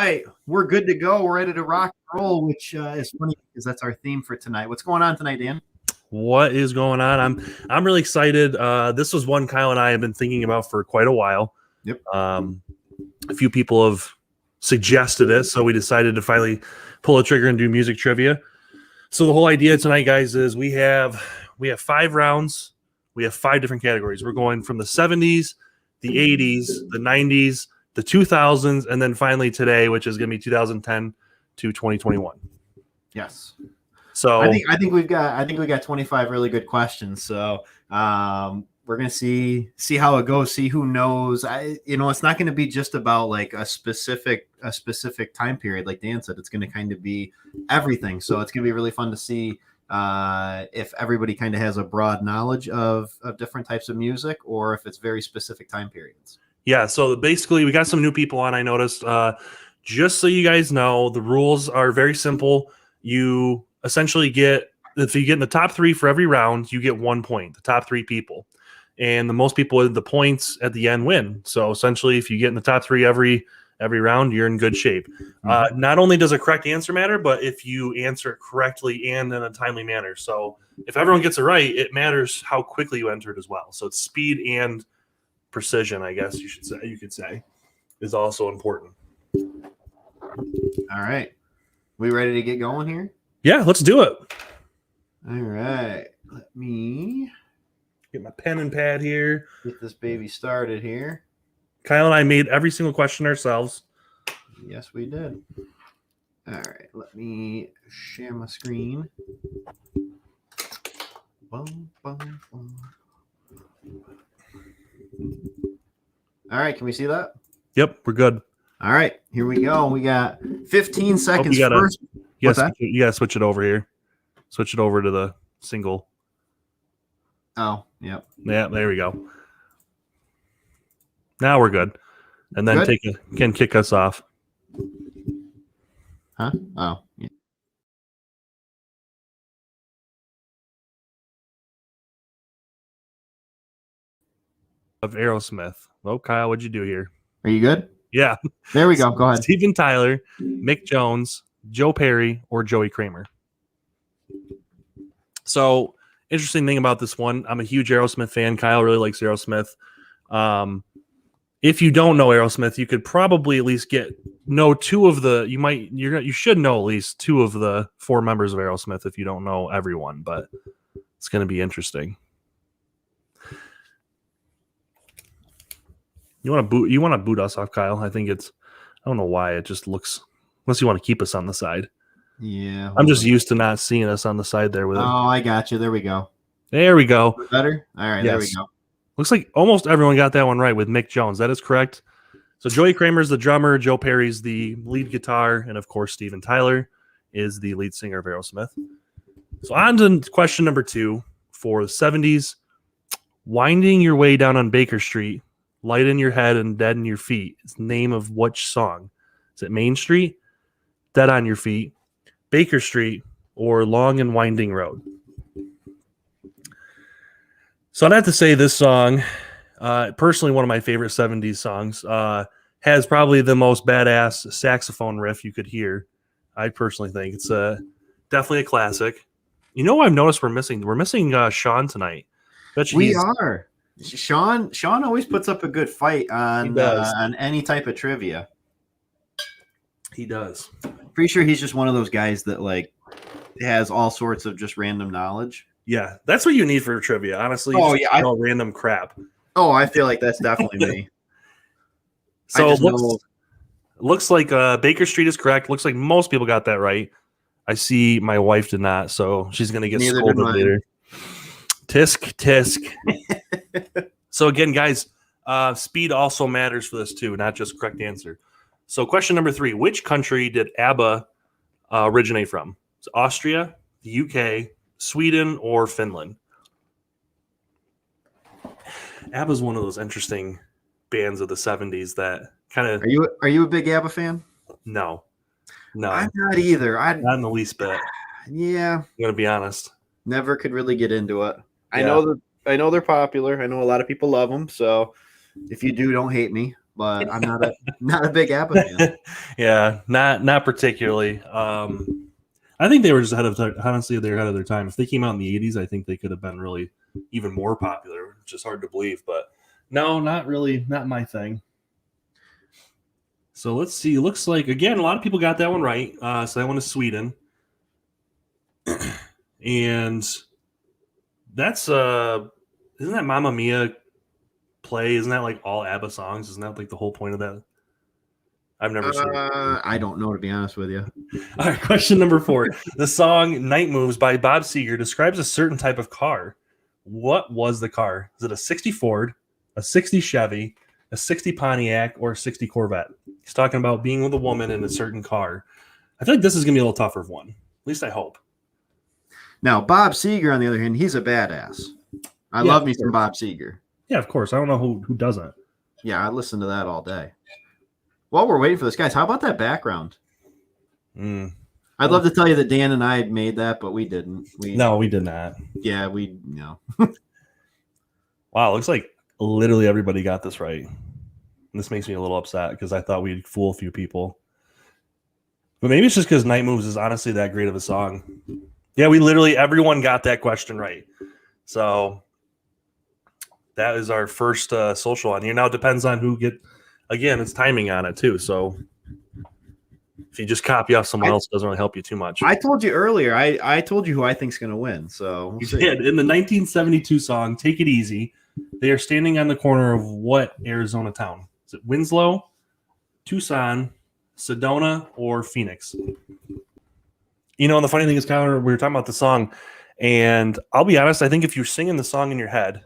right, we're good to go. We're ready to rock and roll, which is funny because that's our theme for tonight. What's going on tonight, Dan? What is going on? I'm really excited. This was one Kyle and I have been thinking about for quite a while. Yep. A few people have suggested it, so we decided to finally pull a trigger and do music trivia. So the whole idea tonight, guys, is we have 5 rounds. We have 5 different categories. We're going from the 70s, the 80s, the 90s, the 2000s, and then finally today, which is going to be 2010 to 2021. Yes. So I think we got 25 really good questions. So we're gonna see how it goes. See who knows. It's not going to be just about like a specific time period. Like Dan said, it's going to kind of be everything. So it's going to be really fun to see if everybody kind of has a broad knowledge of different types of music, or if it's very specific time periods. Yeah, so basically we got some new people on, I noticed. Just so you guys know, the rules are very simple. You essentially if you get in the top 3 for every round, you get 1 point, the top 3 people. And the most people with the points at the end win. So essentially, if you get in the top 3 every round, you're in good shape. Not only does a correct answer matter, but if you answer it correctly and in a timely manner. So if everyone gets it right, it matters how quickly you entered as well. So it's speed and precision, I guess you could say, is also important. All right. We ready to get going here? Yeah, let's do it. All right. Let me get my pen and pad here. Get this baby started here. Kyle and I made every single question ourselves. Yes, we did. All right. Let me share my screen. Boom, boom, boom. All right, can we see that? Yep, we're good. All right, here we go. We got 15 seconds first. Yes, you gotta switch it over here. Switch it over to the single. Oh, yep. Yeah, there we go. Now we're good. And then can kick us off. Huh? Oh, yeah. Of Aerosmith. Oh, Kyle, what'd you do here? Are you good? Yeah. There we go. Go ahead. Steven Tyler, Mick Jones, Joe Perry, or Joey Kramer. So, interesting thing about this one, I'm a huge Aerosmith fan. Kyle really likes Aerosmith. If you don't know Aerosmith, you could probably at least know 2 of the. You should know at least 2 of the 4 members of Aerosmith if you don't know everyone. But it's going to be interesting. You want to boot us off, Kyle? I don't know why it just looks. Unless you want to keep us on the side. Yeah, I'm just used to not seeing us on the side there with it. Oh, I got you. There we go. There we go. Better? All right, yes. There we go. Looks like almost everyone got that one right with Mick Jones. That is correct. So Joey Kramer's the drummer, Joe Perry's the lead guitar, and of course Steven Tyler is the lead singer of Aerosmith. So on to question number 2 for the 70s. Winding Your Way Down on Baker Street, Light in Your Head and Dead in Your Feet is the name of which song? Is it Main Street, Dead on Your Feet, Baker Street, or Long and Winding Road? So I'd have to say this song, personally one of my favorite 70s songs, has probably the most badass saxophone riff you could hear. I personally think it's definitely a classic. You know what I've noticed we're missing? We're missing Sean tonight. We are. Sean always puts up a good fight on any type of trivia. He does. Pretty sure he's just one of those guys that like has all sorts of just random knowledge. Yeah, that's what you need for trivia, honestly. Random crap. Oh, I feel like that's definitely me. So looks like Baker Street is correct. Looks like most people got that right. I see my wife did not, so she's going to get scolded later. Tisk, tisk. So again, guys, speed also matters for this too, not just correct answer. So question number 3, which country did ABBA originate from? Is it Austria, the UK, Sweden, or Finland? ABBA is one of those interesting bands of the 70s that kind of... Are you a big ABBA fan? No. I'm not either. Not in the least bit. Yeah. I'm going to be honest. Never could really get into it. Yeah. I know they're popular. I know a lot of people love them. So if you do, don't hate me. but I'm not a big ABBA fan. Yeah, not particularly. I think they were just honestly, they're ahead of their time. If they came out in the 80s, I think they could have been really even more popular, which is hard to believe. But no, not really, not my thing. So let's see. Looks like, again, a lot of people got that one right. So that one is Sweden. And that's, isn't that Mamma Mia play? Isn't that like all ABBA songs? Isn't that like the whole point of that? I've never seen it. I don't know, to be honest with you. All right, question number 4. The song Night Moves by Bob Seger describes a certain type of car. What was the car? Is it a 60 Ford, a 60 Chevy, a 60 Pontiac, or a 60 Corvette? He's talking about being with a woman in a certain car. I feel like this is going to be a little tougher of one. At least I hope. Now, Bob Seger, on the other hand, he's a badass. I love me some Bob Seger. Yeah, of course. I don't know who doesn't. Yeah, I listen to that all day. While we're waiting for this, guys, how about that background? I'd love to tell you that Dan and I made that, but we didn't. No, we did not. Yeah, no. Wow, looks like literally everybody got this right. And this makes me a little upset because I thought we'd fool a few people. But maybe it's just because Night Moves is honestly that great of a song. Yeah, everyone got that question right. So that is our first social on here. Now it depends on who again, it's timing on it too. So if you just copy off someone else, it doesn't really help you too much. I told you earlier, I told you who I think's going to win. So you did. In the 1972 song, Take It Easy, they are standing on the corner of what Arizona town? Is it Winslow, Tucson, Sedona, or Phoenix? You know, and the funny thing is, Kyler, we were talking about the song, and I'll be honest, I think if you're singing the song in your head,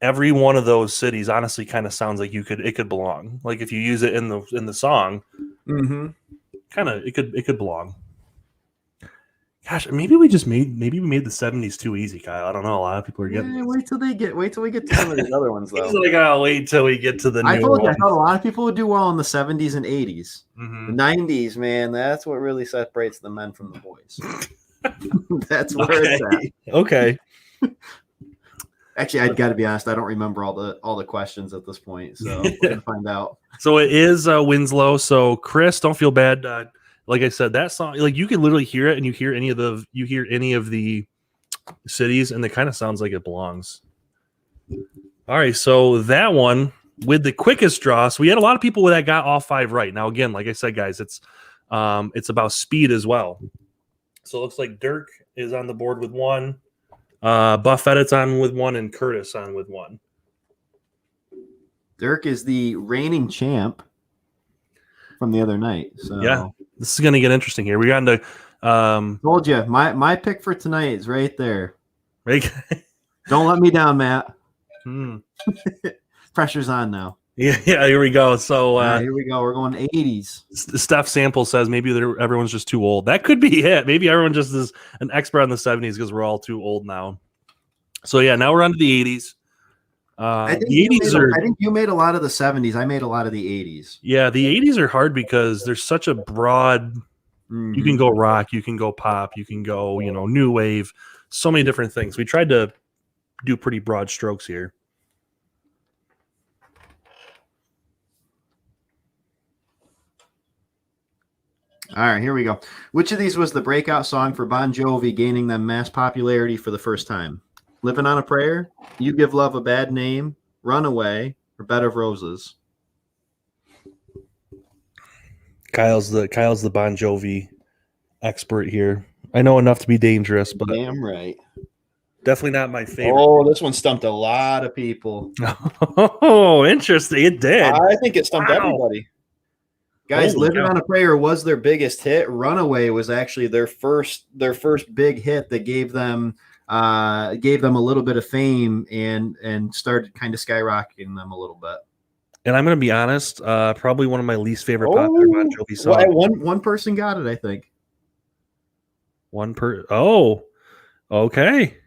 every one of those cities honestly kind of sounds like it could belong. Like if you use it in the song, kind of it could belong. Gosh, maybe we made the 70s too easy, Kyle. I don't know. A lot of people are getting. Yeah, wait till we get to some of these other ones though. He's like, I'll wait till we get to the. I new told you, ones. I thought a lot of people would do well in the 70s and 80s. Mm-hmm. The 90s, man, that's what really separates the men from the boys. That's where Okay. it's at. Okay. Actually, I've got to be honest. I don't remember all the questions at this point, so we're gonna find out. So it is Winslow. So Chris, don't feel bad. Like I said, that song, like you can literally hear it, and you hear any of the cities, and it kind of sounds like it belongs. All right, so that one with the quickest draw. So we had a lot of people that got all 5 right. Now, again, like I said, guys, it's about speed as well. So it looks like Dirk is on the board with 1. Buff Edit's on with 1, and Curtis on with 1. Dirk is the reigning champ from the other night. So yeah, this is going to get interesting here. We got into. Told you, my pick for tonight is right there. Right? Don't let me down, Matt. Hmm. Pressure's on now. Yeah, here we go. So here we go. We're going 80s. Steph Sample says maybe everyone's just too old. That could be it. Maybe everyone just is an expert on the 70s because we're all too old now. So yeah, now we're on to the 80s. I think the 80s are. I think you made a lot of the 70s. I made a lot of the 80s. Yeah, the 80s are hard because there's such a broad. Mm-hmm. You can go rock, you can go pop, you can go new wave. So many different things. We tried to do pretty broad strokes here. All right, here we go. Which of these was the breakout song for Bon Jovi, gaining them mass popularity for the first time? Livin' on a Prayer, You Give Love a Bad Name, Runaway, or Bed of Roses? Kyle's the Bon Jovi expert here. I know enough to be dangerous, but damn right. Definitely not my favorite. Oh, this one stumped a lot of people. Oh, interesting. It did. I think it stumped everybody. Guys, Living on a Prayer was their biggest hit. Runaway was actually their first big hit that gave them a little bit of fame and started kind of skyrocketing them a little bit. And I'm going to be honest, probably one of my least favorite popular Bon Jovi songs. One person got it, I think. Oh, okay.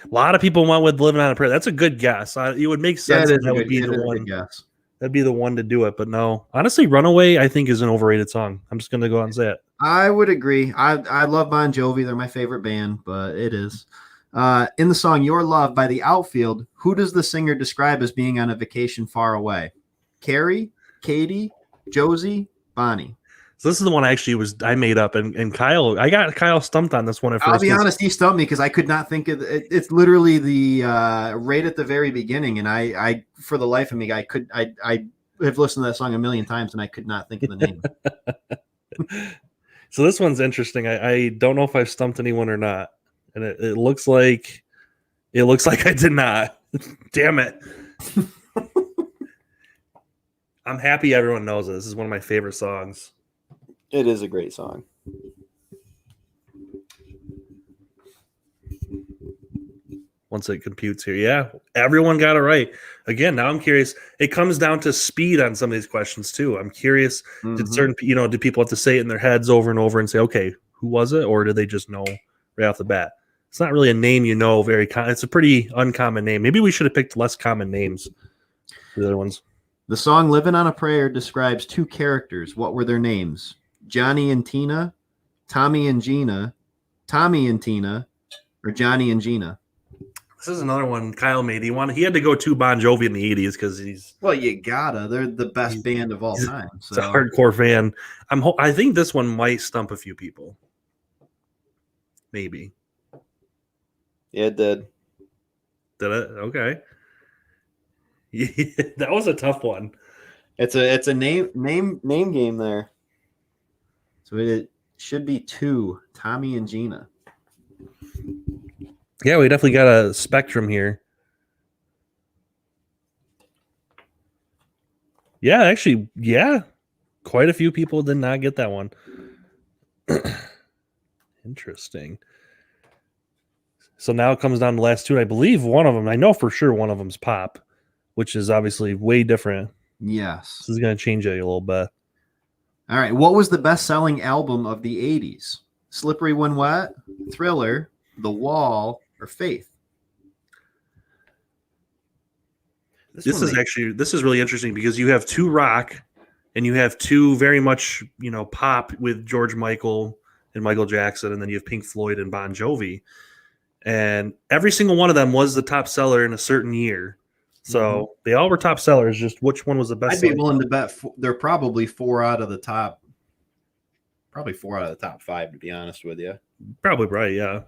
A lot of people went with Living on a Prayer. That's a good guess. It would make sense that would be the one. Guess. That'd be the one to do it, but no. Honestly, Runaway, I think, is an overrated song. I'm just going to go out and say it. I would agree. I love Bon Jovi. They're my favorite band, but it is. In the song Your Love by the Outfield, who does the singer describe as being on a vacation far away? Carrie, Katie, Josie, Bonnie. So this is the one I made up, and I got Kyle stumped on this one at first. I'll be honest, he stumped me because I could not think of it. It's literally the right at the very beginning, and I for the life of me, I have listened to that song a million times, and I could not think of the name. So this one's interesting. I don't know if I've stumped anyone or not, and it looks like I did not. Damn it. I'm happy everyone knows it. This is one of my favorite songs. It is a great song. Once it computes here. Yeah, everyone got it right. Again, now I'm curious. It comes down to speed on some of these questions too. I'm curious, do people have to say it in their heads over and over and say, okay, who was it? Or do they just know right off the bat? It's not really a name it's a pretty uncommon name. Maybe we should have picked less common names for the other ones. The song Livin' on a Prayer describes two characters. What were their names? Johnny and Tina, Tommy and Gina, Tommy and Tina, or Johnny and Gina? This is another one Kyle made. He had to go to Bon Jovi in the 80s because you gotta. They're the best band of all time. So. He's a hardcore fan. I think this one might stump a few people. Maybe. Yeah, it did. Did it? Okay. Yeah, that was a tough one. It's a name game there. So it should be two, Tommy and Gina. Yeah, we definitely got a spectrum here. Yeah, actually, yeah. Quite a few people did not get that one. Interesting. So now it comes down to the last two. I believe one of them, I know for sure one of them's pop, which is obviously way different. Yes. This is going to change it a little bit. All right. What was the best-selling album of the 80s? Slippery When Wet, Thriller, The Wall, or Faith? This is really interesting because you have two rock and you have two very much, pop with George Michael and Michael Jackson, and then you have Pink Floyd and Bon Jovi. And every single one of them was the top seller in a certain year. So they all were top sellers. Just which one was the best? I'd be willing to bet they're probably four out of the top 5, to be honest with you. Probably right, yeah.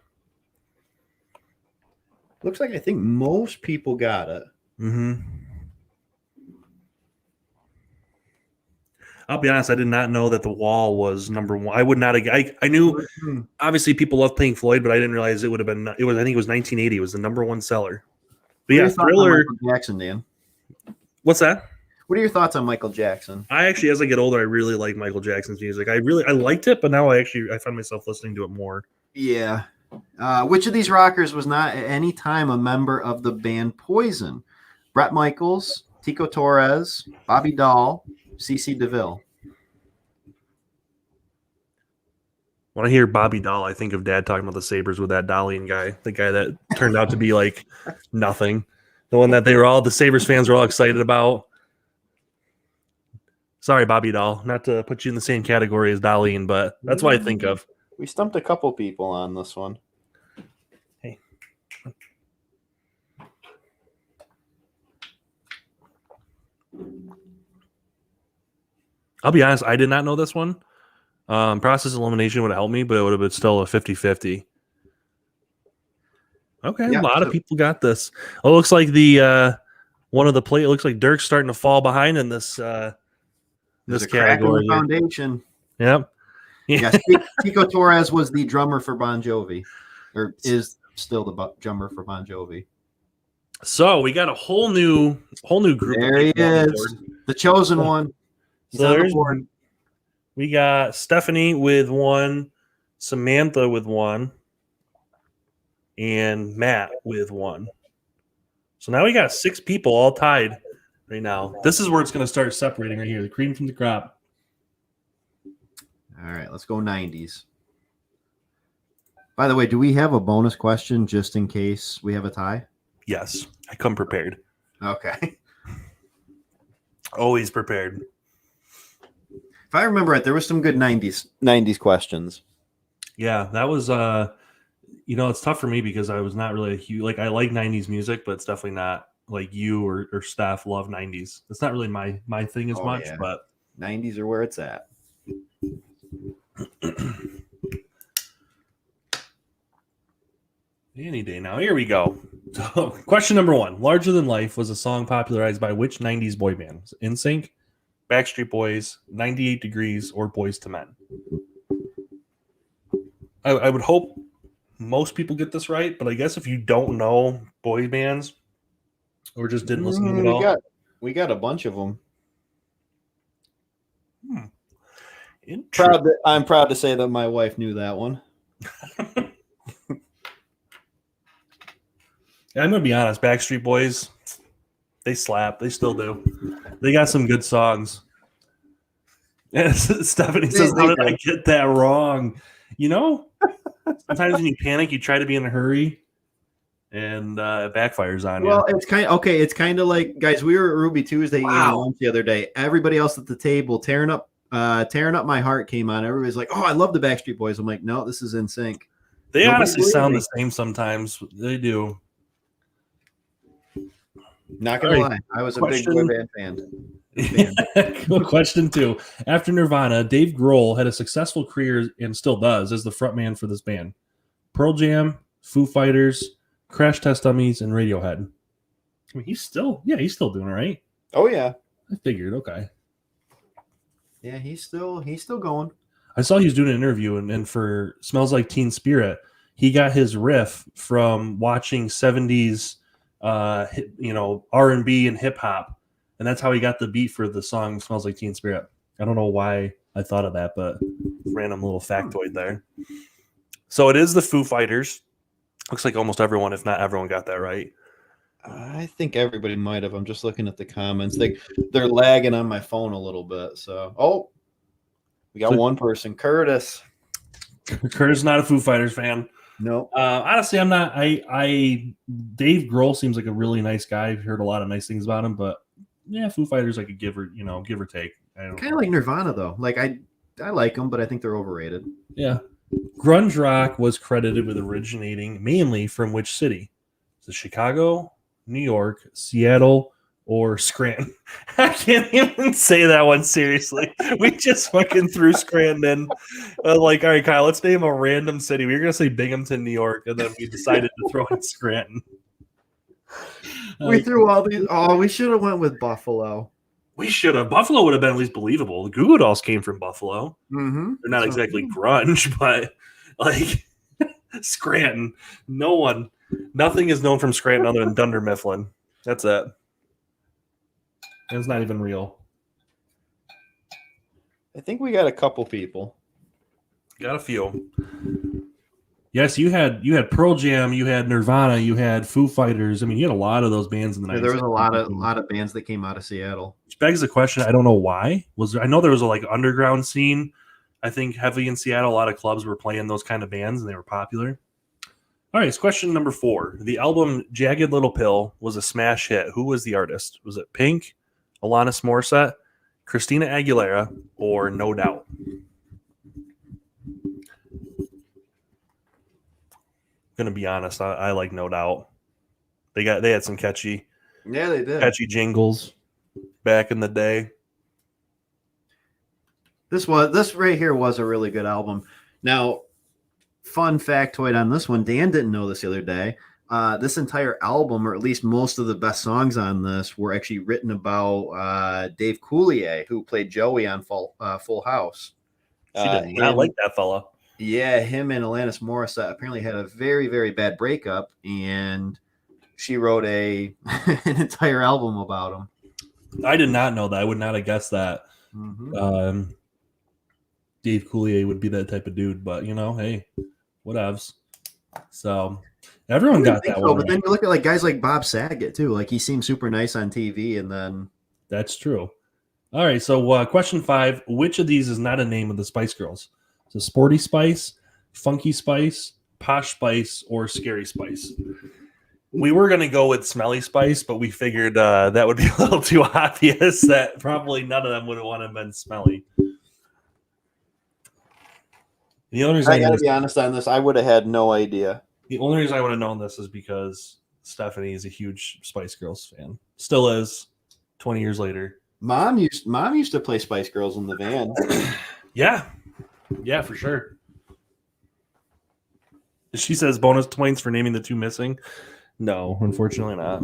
Looks like I think most people got it. Mm-hmm. I'll be honest, I did not know that The Wall was number one. I would not. I knew obviously people love Pink Floyd, but I didn't realize it would have been. I think it was 1980. It was the number one seller. But yeah, Thriller. Michael Jackson, Dan. What's that? What are your thoughts on Michael Jackson? I actually, as I get older, I really like Michael Jackson's music. I liked it, but now I find myself listening to it more. Yeah. Which of these rockers was not at any time a member of the band Poison? Bret Michaels, Tico Torres, Bobby Dahl, CeCe DeVille. When I hear Bobby Dahl, I think of Dad talking about the Sabres with that Dahlian guy, the guy that turned out to be like nothing. The one that the Sabres fans were all excited about. Sorry, Bobby Dahl, not to put you in the same category as Dahlian, but that's what I think of. We stumped a couple people on this one. Hey. I'll be honest, I did not know this one. Process elimination would have helped me, but it would have been still a 50-50. Okay, yeah, a lot of people got this. It looks like the one of the play. It looks like Dirk's starting to fall behind in this this category. Foundation. Yep. Yeah, Tico Torres was the drummer for Bon Jovi, or is still the drummer for Bon Jovi. So we got a whole new group. There he is, the chosen one. So we got Stephanie with one, Samantha with one, and Matt with one. So now we got 6 people all tied right now. This is where it's going to start separating right here, the cream from the crop. All right, let's go 90s. By the way, do we have a bonus question just in case we have a tie? Yes, I come prepared. Okay. Always prepared. If I remember right, there was some good 90s questions. Yeah, that was it's tough for me because I was not really a huge, I like 90s music, but it's definitely not like you or Steph love 90s. It's not really my thing as much, yeah. but 90s are where it's at. Any day now. Here we go. So, question number 1. Larger Than Life was a song popularized by which 90s boy band? NSYNC, Backstreet Boys, 98 Degrees, or Boys to Men? I would hope most people get this right, but I guess if you don't know boy bands or just didn't listen to them at all. We got a bunch of them. I'm proud to say that my wife knew that one. I'm going to be honest. Backstreet Boys, they slap. They still do. They got some good songs. And Stephanie says, how did I get that wrong? You know, sometimes when you panic, you try to be in a hurry, and it backfires on you. Well, it's kind of like, guys, we were at Ruby Tuesday eating lunch the other day. Everybody else at the table tearing up My Heart came on. Everybody's like, oh, I love the Backstreet Boys. I'm like, no, this is NSYNC. They honestly sound the same sometimes. They do. Not gonna lie, I was a big boy band fan. Question 2. After Nirvana, Dave Grohl had a successful career and still does as the frontman for this band. Pearl Jam, Foo Fighters, Crash Test Dummies, and Radiohead. I mean, he's still doing it, right? Oh yeah, I figured. Okay. Yeah, he's still going. I saw he was doing an interview, and for Smells Like Teen Spirit, he got his riff from watching 70s R&B and hip hop, and that's how he got the beat for the song Smells Like Teen Spirit. I don't know why I thought of that, but random little factoid there. So it is the Foo Fighters. Looks like almost everyone, if not everyone, got that right. I think everybody might have. I'm just looking at the comments. They're lagging on my phone a little bit. So, we got one person, Curtis. Curtis is not a Foo Fighters fan. No. Honestly, I'm not. Dave Grohl seems like a really nice guy. I've heard a lot of nice things about him, but yeah, Foo Fighters I could give or take. Kind of like Nirvana though. Like I like them, but I think they're overrated. Yeah. Grunge rock was credited with originating mainly from which city? Is it Chicago, New York, Seattle, or Scranton? I can't even say that one seriously. We just fucking threw Scranton in. All right, Kyle, let's name a random city. We were going to say Binghamton, New York, and then we decided to throw in Scranton. We threw all these. Oh, we should have went with Buffalo. We should have. Buffalo would have been at least believable. The Goo Goo Dolls came from Buffalo. Mm-hmm. They're not exactly grunge, but Scranton. Nothing is known from Scranton other than Dunder Mifflin. That's it. And it's not even real. I think we got a couple people. Got a few. Yes, you had Pearl Jam, you had Nirvana, you had Foo Fighters. I mean, you had a lot of those bands in the 90s. There was a lot of bands that came out of Seattle. Which begs the question, I don't know why. I know there was a underground scene, I think, heavy in Seattle. A lot of clubs were playing those kind of bands and they were popular. All right, it's question number 4. The album Jagged Little Pill was a smash hit. Who was the artist? Was it Pink, Alanis Morissette, Christina Aguilera, or No Doubt? Gonna be honest, I like No Doubt. They had some catchy jingles back in the day. This right here was a really good album. Now, fun factoid on this one, Dan didn't know this the other day. This entire album, or at least most of the best songs on this, were actually written about Dave Coulier, who played Joey on Full House. She did not like that fella. Yeah, him and Alanis Morissette apparently had a very, very bad breakup, and she wrote an entire album about him. I did not know that. I would not have guessed that. Mm-hmm. Dave Coulier would be that type of dude, but hey, whatevs. So everyone got that one. But then you look at guys like Bob Saget too. He seemed super nice on TV, and then that's true. All right, so question 5: which of these is not a name of the Spice Girls? So Sporty Spice, Funky Spice, Posh Spice, or Scary Spice? We were going to go with Smelly Spice, but we figured that would be a little too obvious that probably none of them would have wanted to been smelly. The only reason I got to be honest on this, I would have had no idea. The only reason I would have known this is because Stephanie is a huge Spice Girls fan. Still is 20 years later. Mom used to play Spice Girls in the van. Yeah. Yeah, for sure. She says bonus points for naming the two missing. No, unfortunately not.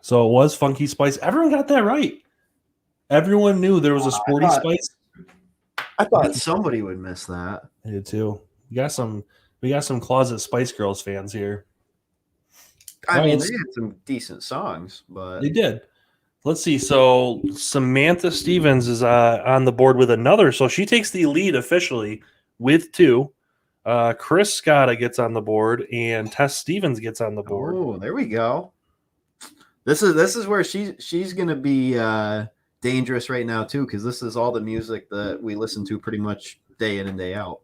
So it was Funky Spice. Everyone got that right. Everyone knew there was a Sporty Spice. I thought somebody would miss that. I did too. We got some closet Spice Girls fans here. I mean, they had some decent songs, but they did. Let's see. So Samantha Stevens is on the board with another. So she takes the lead officially with 2. Chris Scotta gets on the board, and Tess Stevens gets on the board. Oh, there we go. This is where she's gonna be dangerous right now too, because this is all the music that we listen to pretty much day in and day out.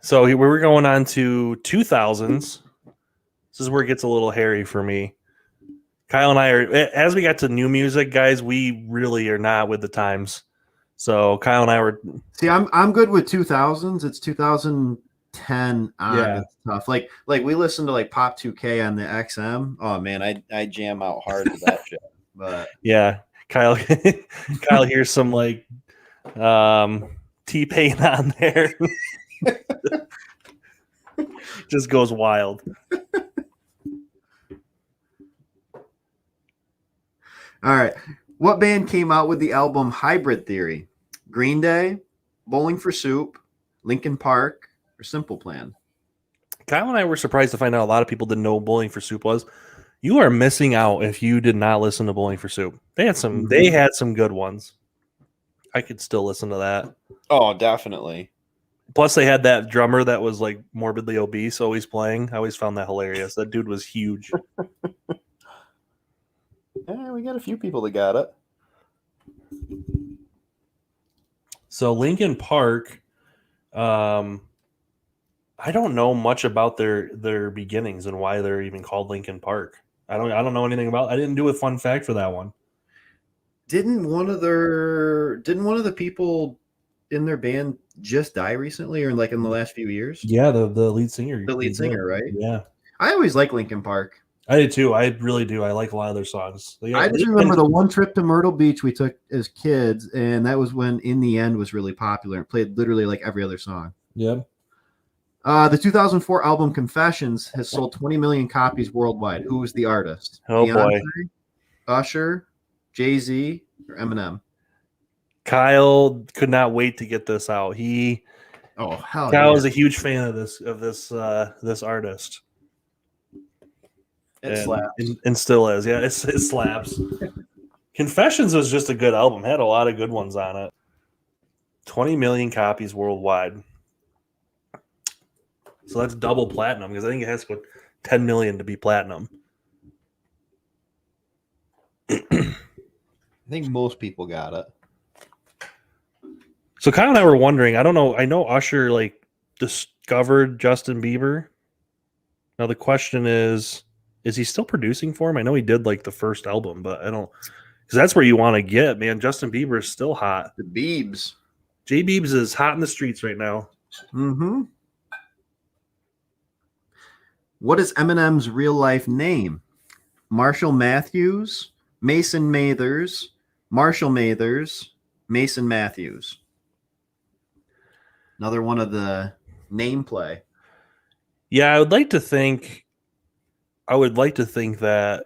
So we're going on to 2000s. This is where it gets a little hairy for me. Kyle and I are, as we got to new music, guys, we really are not with the times. So Kyle and I were. See, I'm good with 2000s. It's 2010 on. Yeah. It's tough. Like we listen to like Pop 2K on the XM. Oh man, I jam out hard to that shit. But yeah, Kyle hears some like T-Pain on there. Just goes wild. All right. What band came out with the album Hybrid Theory? Green Day, Bowling for Soup, Linkin Park, or Simple Plan? Kyle and I were surprised to find out a lot of people didn't know what Bowling for Soup was. You are missing out if you did not listen to Bowling for Soup. They had some good ones. I could still listen to that. Oh, definitely. Plus, they had that drummer that was like morbidly obese, always playing. I always found that hilarious. That dude was huge. Yeah, we got a few people that got it. So Linkin Park, I don't know much about their beginnings and why they're even called Linkin Park. I don't know anything about. I didn't do a fun fact for that one. Didn't one of the people in their band just die recently, or like in the last few years? Yeah, the lead singer. The lead singer, right? Yeah. I always like Linkin Park. I did too. I really do. I like a lot of their songs. I just remember the one trip to Myrtle Beach we took as kids, and that was when In the End was really popular. It played literally like every other song. Yeah. The 2004 album Confessions has sold 20 million copies worldwide. Who was the artist? Oh, Beyonce, boy. Usher, Jay-Z, or Eminem? Kyle could not wait to get this out. Kyle is a huge fan of this artist. It slaps. And still is. Yeah, it slaps. Confessions was just a good album. Had a lot of good ones on it. 20 million copies worldwide. So that's double platinum, because I think it has to go 10 million to be platinum. I think most people got it. So Kyle and I were wondering, I don't know, I know Usher like discovered Justin Bieber. Now the question is he still producing for him? I know he did like the first album, but I don't, because that's where you want to get, man. Justin Bieber is still hot. The Biebs. J Biebs is hot in the streets right now. Mm-hmm. What is Eminem's real life name? Marshall Matthews, Mason Mathers, Marshall Mathers, Mason Matthews. Another one of the name play. Yeah, I would like to think that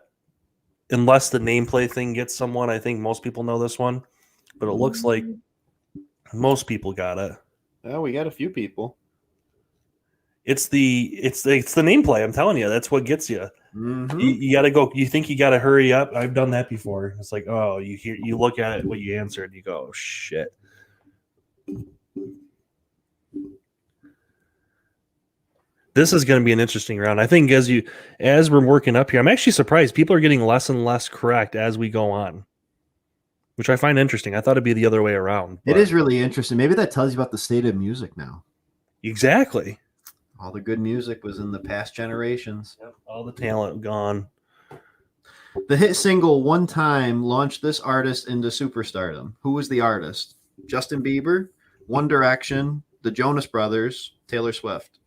unless the nameplay thing gets someone, I think most people know this one. But it looks like most people got it. Oh, we got a few people. It's the nameplay. I'm telling you, that's what gets you. Mm-hmm. You got to go. You think you got to hurry up. I've done that before. It's like, oh, you look at it, what you answered, and you go, oh, shit. This is going to be an interesting round. I think as we're working up here, I'm actually surprised people are getting less and less correct as we go on, which I find interesting. I thought it'd be the other way around. It is really interesting. Maybe that tells you about the state of music now. Exactly. All the good music was in the past generations. Yep, all the talent gone. The hit single One Time launched this artist into superstardom. Who was the artist? Justin Bieber, One Direction, the Jonas Brothers, Taylor Swift.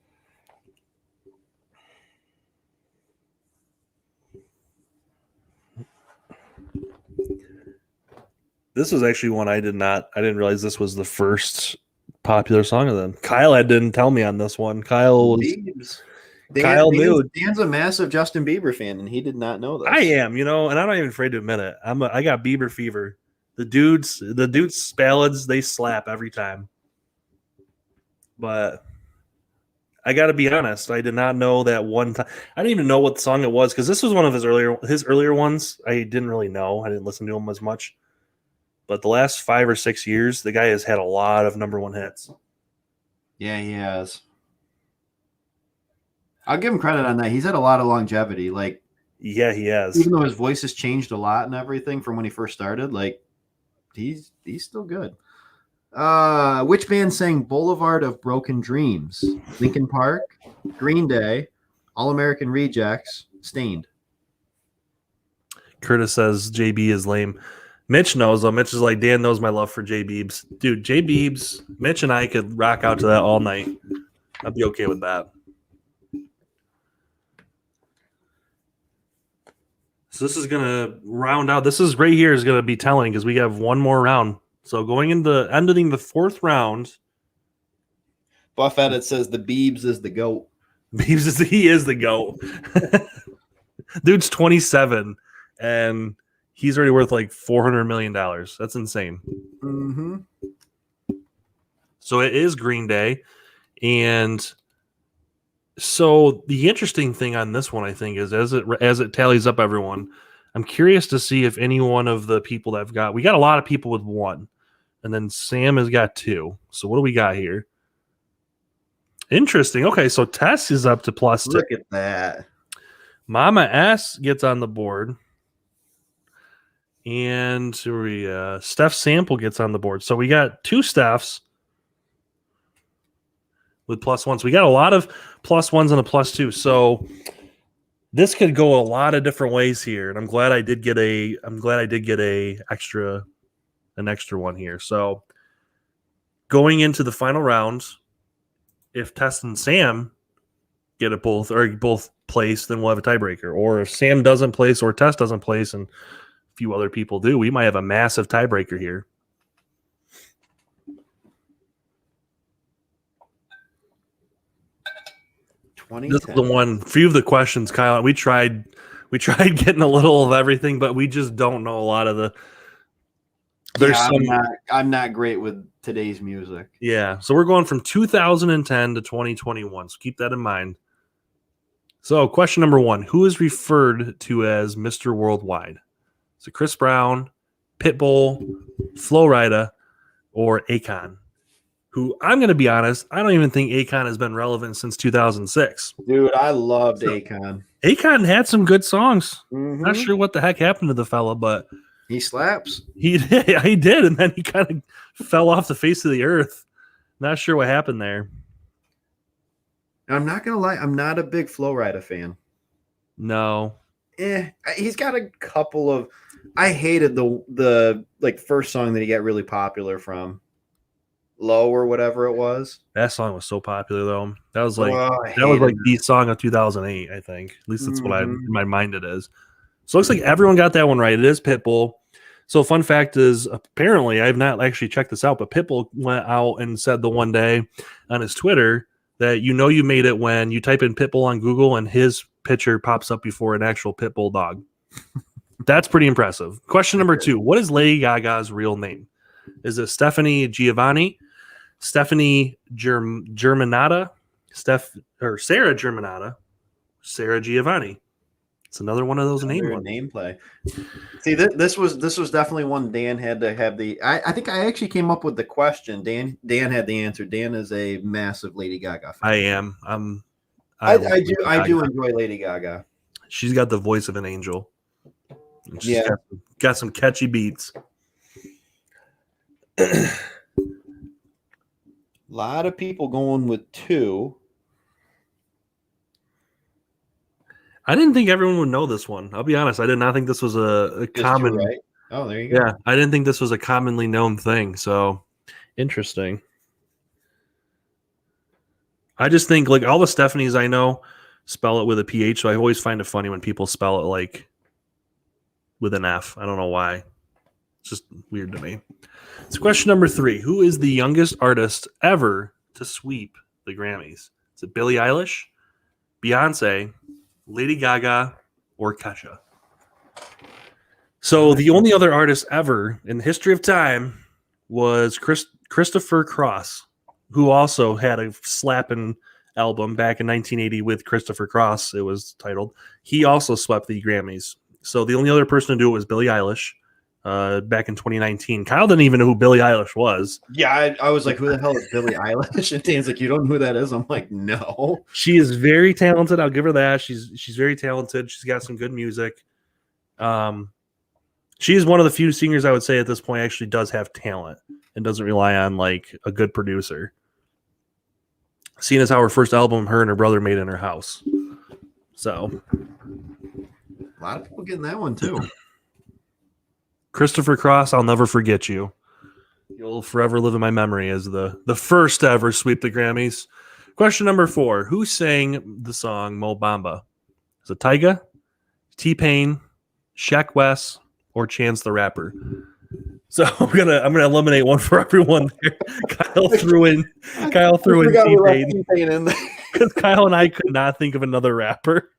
This was actually one I didn't realize this was the first popular song of them. Kyle didn't tell me on this one. Kyle knew. Dan's a massive Justin Bieber fan, and he did not know this. I am, and I'm not even afraid to admit it. I got Bieber fever. The dude's ballads, they slap every time. But I got to be honest, I did not know that one time. I didn't even know what song it was because this was one of his earlier ones. I didn't really know. I didn't listen to him as much. But the last 5 or 6 years, the guy has had a lot of number one hits. Yeah, he has. I'll give him credit on that. He's had a lot of longevity. Like, yeah, he has. Even though his voice has changed a lot and everything from when he first started, like, he's still good. Which band sang Boulevard of Broken Dreams? Linkin Park, Green Day, All American Rejects, Stained. Curtis says JB is lame. Mitch knows though. Mitch is like, Dan knows my love for J Beebs. Dude, J Beebs, Mitch and I could rock out to that all night. I'd be okay with that. So this is gonna round out. This is right here is gonna be telling because we have one more round. So going into ending the 4th round. Buff Edit says the Biebs is the GOAT. Biebs is the GOAT. Dude's 27 and he's already worth like $400 million. That's insane. Mm-hmm. So it is Green Day. And so the interesting thing on this one, I think, is as it tallies up everyone, I'm curious to see if any one of the people that we got a lot of people with 1. And then Sam has got 2. So what do we got here? Interesting. Okay, so Tess is up to +2. Look at that. Mama S gets on the board. And Steph Sample gets on the board. So we got 2 Stephs with +1s. So we got a lot of +1s and a +2. So this could go a lot of different ways here. And I'm glad I did get an extra one here. So going into the final round, if Tess and Sam get it both place, then we'll have a tiebreaker. Or if Sam doesn't place or Tess doesn't place and a few other people do, we might have a massive tiebreaker here. This is the one. Few of the questions, Kyle. We tried getting a little of everything, but we just don't know a lot of the. I'm not great with today's music. Yeah, so we're going from 2010 to 2021. So keep that in mind. So question number 1: who is referred to as Mr. Worldwide? So Chris Brown, Pitbull, Flo Rida, or Akon? Who, I'm going to be honest, I don't even think Akon has been relevant since 2006. Dude, I loved Akon. Akon had some good songs. Mm-hmm. Not sure what the heck happened to the fella, but he slaps. He did, and then he kind of fell off the face of the earth. Not sure what happened there. I'm not going to lie, I'm not a big Flo Rida fan. No. He's got a couple of. I hated the like first song that he got really popular from. Low or whatever it was. That song was so popular though. That was like the song of 2008, I think. At least that's what in my mind it is. So it looks like everyone got that one right. It is Pitbull. So fun fact is apparently I've not actually checked this out, but Pitbull went out and said the one day on his Twitter that you made it when you type in Pitbull on Google and his picture pops up before an actual Pitbull dog. That's pretty impressive. Question number 2. What is Lady Gaga's real name? Is it Stephanie Giovanni, Stephanie Germanata, Sarah Germanata, Sarah Giovanni? It's another one of those name play. See, this was definitely one Dan had to have the. I think I actually came up with the question. Dan had the answer. Dan is a massive Lady Gaga fan. I am. I do enjoy Lady Gaga. She's got the voice of an angel. She's got some catchy beats. A lot of people going with 2. I didn't think everyone would know this one. I'll be honest. I did not think this was a common. Right? Oh, there you go. Yeah, I didn't think this was a commonly known thing. So interesting. I just think like all the Stephanies I know spell it with a PH. So I always find it funny when people spell it like with an F. I don't know why. It's just weird to me. So question number 3. Who is the youngest artist ever to sweep the Grammys? Is it Billie Eilish, Beyonce, Lady Gaga, or Kesha? So the only other artist ever in the history of time was Christopher Cross, who also had a slapping album back in 1980 with Christopher Cross. It was titled. He also swept the Grammys. So the only other person to do it was Billie Eilish back in 2019. Kyle didn't even know who Billie Eilish was. Yeah, I was like, who the hell is Billie Eilish? And Dan's like, you don't know who that is? I'm like, no. She is very talented. I'll give her that. She's very talented. She's got some good music. She's one of the few singers I would say at this point actually does have talent and doesn't rely on like a good producer. Seeing as how her first album, her and her brother made in her house. So a lot of people getting that one too. Christopher Cross, I'll never forget you. You'll forever live in my memory as the first to ever sweep the Grammys. Question number 4. Who sang the song Mo Bamba? Is it Tyga, T-Pain, Shaq West, or Chance the Rapper? So I'm gonna eliminate one for everyone there. Kyle threw in T-Pain in there. because Kyle and I could not think of another rapper.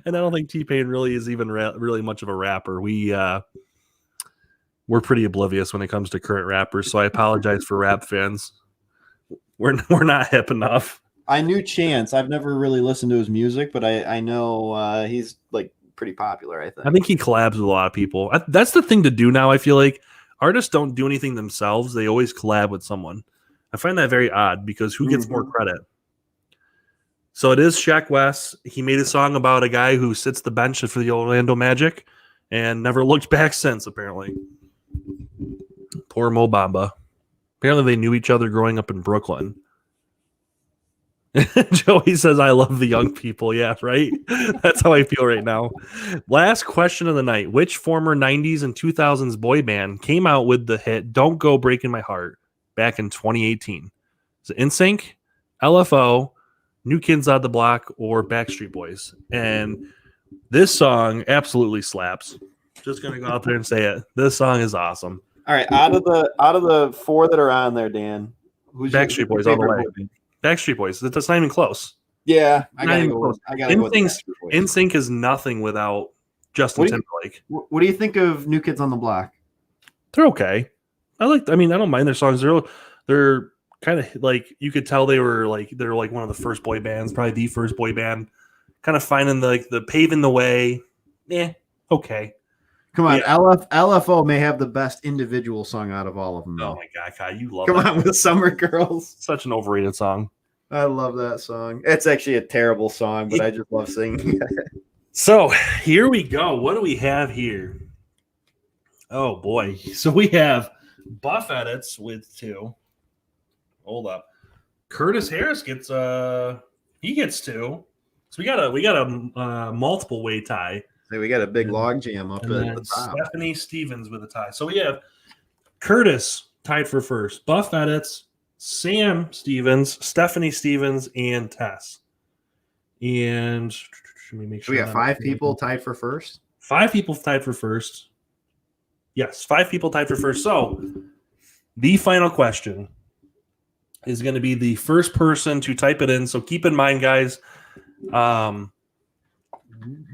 And I don't think T-Pain really is even really much of a rapper. We're pretty oblivious when it comes to current rappers, so I apologize for rap fans. We're not hip enough. I knew Chance. I've never really listened to his music, but I know he's like pretty popular, I think. He collabs with a lot of people. That's the thing to do now. I feel like artists don't do anything themselves. They always collab with someone. I find that very odd because who gets more credit? So it is Shaq West. He made a song about a guy who sits the bench for the Orlando Magic and never looked back since, apparently. Poor Mo Bamba. Apparently they knew each other growing up in Brooklyn. Joey says, I love the young people. Yeah, right? That's how I feel right now. Last question of the night. Which former 90s and 2000s boy band came out with the hit Don't Go Breaking My Heart back in 2018? Is it NSYNC, LFO, New Kids on the Block, or Backstreet Boys? And this song absolutely slaps. Just going to go out there and say it. This song is awesome. All right, out of the 4 that are on there, Dan, who's Backstreet Boys all the way. Backstreet Boys. That's not even close. Yeah, I gotta go. NSYNC is nothing without Justin Timberlake. What do you think of New Kids on the Block? They're okay. I don't mind their songs. They're kind of like, you could tell they're like one of the first boy bands, probably the first boy band. Kind of finding the paving the way. Okay. Come on, yeah. LFO may have the best individual song out of all of them, though. Oh my God, Kai, you love Come on with Summer Girls. Such an overrated song. I love that song. It's actually a terrible song, but I just love singing it. So here we go. What do we have here? Oh boy. So we have Buff Edits with 2. Hold up. Curtis Harris gets 2. So we got a multiple way tie. So we got a big log jam up at the top. Stephanie Stevens with a tie. So we have Curtis tied for first. Buff Edits, Sam Stevens, Stephanie Stevens, and Tess. And let me make sure. We got 5 people tied for first? 5 people tied for first. Yes, 5 people tied for first. So the final question is going to be the first person to type it in. So keep in mind, guys,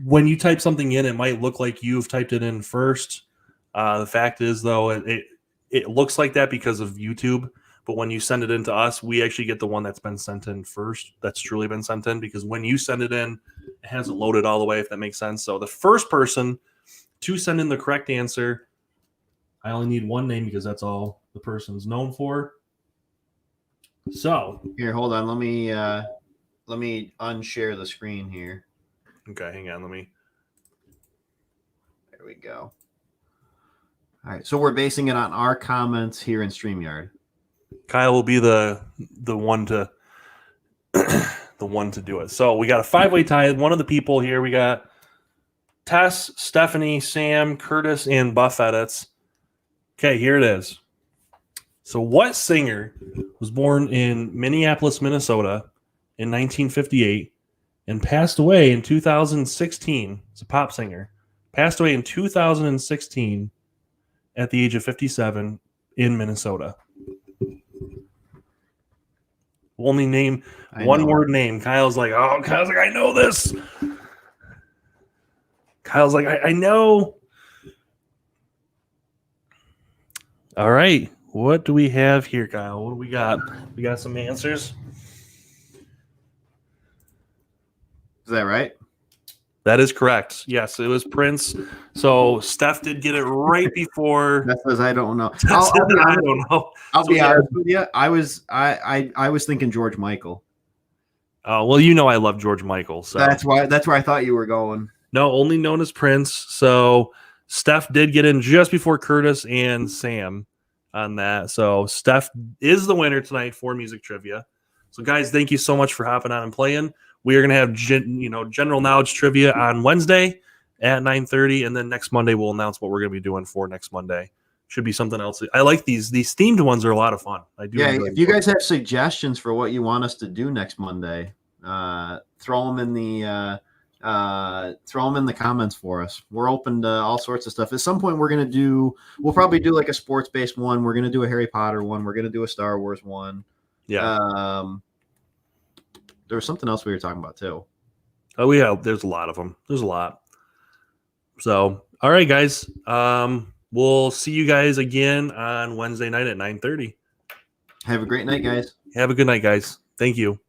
when you type something in, it might look like you've typed it in first. The fact is, though, it looks like that because of YouTube. But when you send it in to us, we actually get the one that's been sent in first. That's truly been sent in, because when you send it in, it hasn't loaded all the way, if that makes sense. So the first person to send in the correct answer, I only need one name because that's all the person's known for. So here, hold on. Let me unshare the screen here. Okay, hang on. There we go. All right, so we're basing it on our comments here in StreamYard. Kyle will be the one to the one to do it. So we got a 5-way tie. One of the people here, we got Tess, Stephanie, Sam, Curtis, and Buff Edits. Okay, here it is. So what singer was born in Minneapolis, Minnesota in 1958 and passed away in 2016? It's a pop singer. Passed away in 2016 at the age of 57 in Minnesota? Only name one word name. Kyle's like, I know this. Kyle's like, I know. All right. What do we have here, Kyle? What do we got? We got some answers. Is that right? That is correct. Yes, it was Prince. So Steph did get it right before. That says I don't know. I don't know. I'll be honest with you. I was thinking George Michael. Well, you know I love George Michael. So that's where I thought you were going. No, only known as Prince. So Steph did get in just before Curtis and Sam on that. So Steph is the winner tonight for music trivia. So guys, thank you so much for hopping on and playing. We are going to have general knowledge trivia on Wednesday at 9:30, and then next Monday we'll announce what we're going to be doing for next Monday. Should be something else. I like these themed ones are a lot of fun. I do. Yeah, if you guys have suggestions for what you want us to do next Monday, throw them in the comments for us. We're open to all sorts of stuff. At some point, we'll probably do like a sports-based one. We're going to do a Harry Potter one. We're going to do a Star Wars one. Yeah. There was something else we were talking about too. Oh yeah, there's a lot of them. There's a lot. So, all right, guys. We'll see you guys again on Wednesday night at 9:30. Have a great night, guys. Have a good night, guys. Thank you.